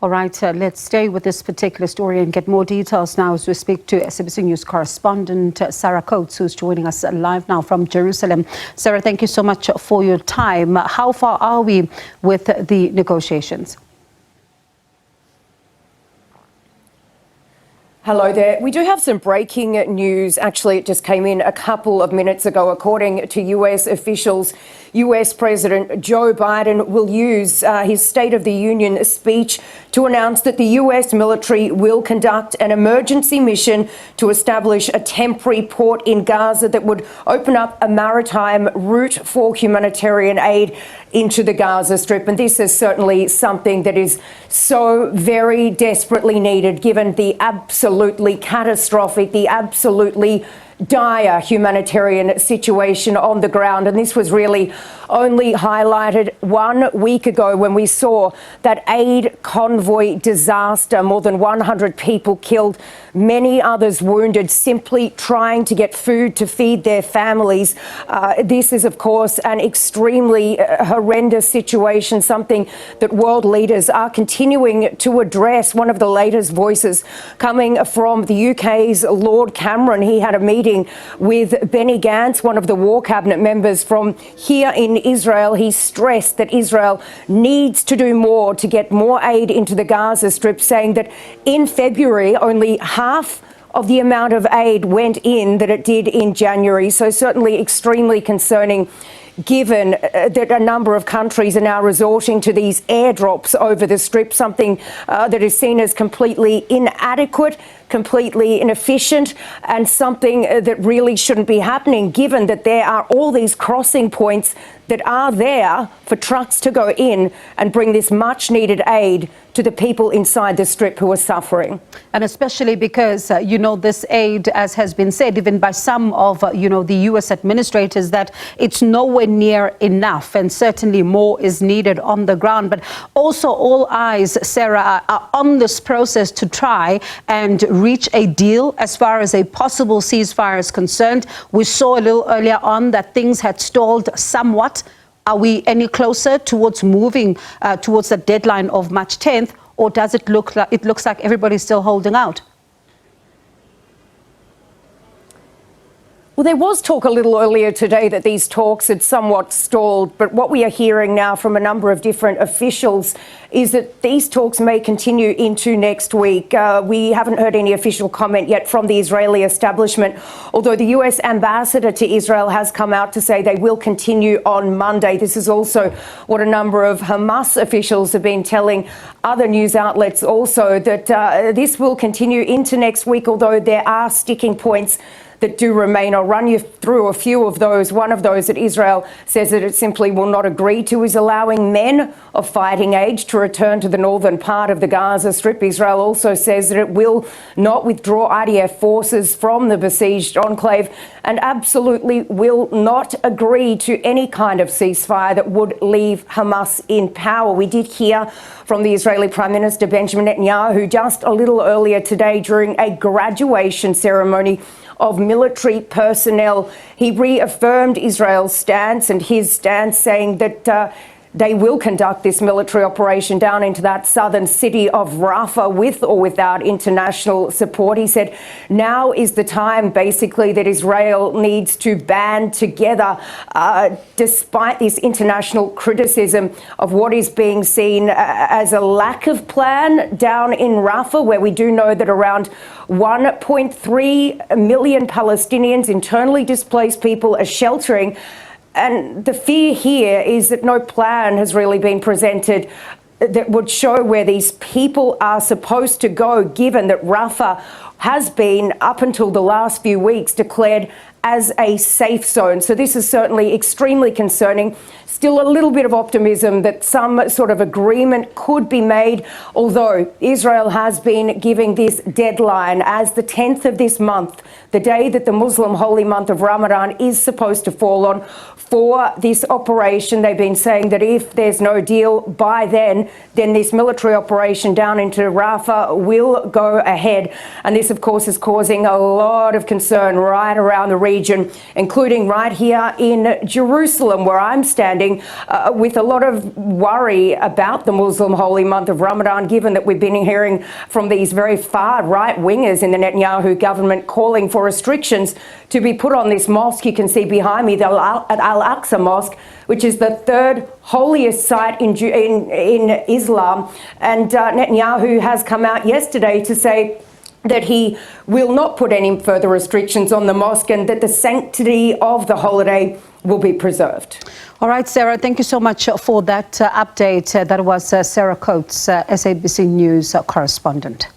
All right, let's stay with this particular story and get more details now as we speak to SABC News correspondent Sarah Coates, who's joining us live now from Jerusalem. Sarah, thank you so much for your time. How far are we with the negotiations? Hello there. We do have some breaking news. Actually, it just came in a couple of minutes ago. According to US officials, US President Joe Biden will use his State of the Union speech to announce that the US military will conduct an emergency mission to establish a temporary port in Gaza that would open up a maritime route for humanitarian aid into the Gaza Strip. And this is certainly something that is so very desperately needed, given the absolutely catastrophic, the absolutely dire humanitarian situation on the ground. And this was really only highlighted 1 week ago when we saw that aid convoy disaster, more than 100 people killed, many others wounded, simply trying to get food to feed their families. This is, of course, an extremely horrendous situation, something that world leaders are continuing to address. One of the latest voices coming from the UK's Lord Cameron. He had a meeting with Benny Gantz, one of the War Cabinet members from here in Israel. He stressed that Israel needs to do more to get more aid into the Gaza Strip, saying that in February only half of the amount of aid went in that it did in January. So certainly extremely concerning, given that a number of countries are now resorting to these airdrops over the Strip, something that is seen as completely inadequate, completely inefficient, and something that really shouldn't be happening, given that there are all these crossing points that are there for trucks to go in and bring this much needed aid to the people inside the Strip who are suffering. And especially because, this aid, as has been said, even by some of, the U.S. administrators, that it's nowhere near enough, and certainly more is needed on the ground. But also all eyes, Sarah, are on this process to try and reach a deal as far as a possible ceasefire is concerned. We saw a little earlier on that things had stalled somewhat. Are we any closer towards moving towards the deadline of March 10th, or does it look like everybody's still holding out? Well, there was talk a little earlier today that these talks had somewhat stalled, but what we are hearing now from a number of different officials is that these talks may continue into next week. We haven't heard any official comment yet from the Israeli establishment, although the US ambassador to Israel has come out to say they will continue on Monday. This is also what a number of Hamas officials have been telling other news outlets also, that this will continue into next week, although there are sticking points that do remain. I'll run you through a few of those. One of those that Israel says that it simply will not agree to is allowing men of fighting age to return to the northern part of the Gaza Strip. Israel also says that it will not withdraw IDF forces from the besieged enclave and absolutely will not agree to any kind of ceasefire that would leave Hamas in power. We did hear from the Israeli Prime Minister Benjamin Netanyahu just a little earlier today during a graduation ceremony of military personnel. He reaffirmed Israel's stance and his stance, saying that they will conduct this military operation down into that southern city of Rafah with or without international support. He said now is the time, basically, that Israel needs to band together despite this international criticism of what is being seen as a lack of plan down in Rafah, where we do know that around 1.3 million Palestinians, internally displaced people, are sheltering. And the fear here is that no plan has really been presented that would show where these people are supposed to go, given that Rafah has been, up until the last few weeks, declared as a safe zone. So this is certainly extremely concerning. Still a little bit of optimism that some sort of agreement could be made, although Israel has been giving this deadline as the 10th of this month, the day that the Muslim holy month of Ramadan is supposed to fall on, for this operation. They've been saying that if there's no deal by then this military operation down into Rafah will go ahead. And this, of course, is causing a lot of concern right around the region, including right here in Jerusalem, where I'm standing. responding with a lot of worry about the Muslim holy month of Ramadan, given that we've been hearing from these very far right-wingers in the Netanyahu government calling for restrictions to be put on this mosque you can see behind me, the Al-Aqsa Mosque, which is the third holiest site in Islam. And Netanyahu has come out yesterday to say that he will not put any further restrictions on the mosque and that the sanctity of the holiday will be preserved. All right, Sarah, thank you so much for that update. That was Sarah Coates, SABC News correspondent.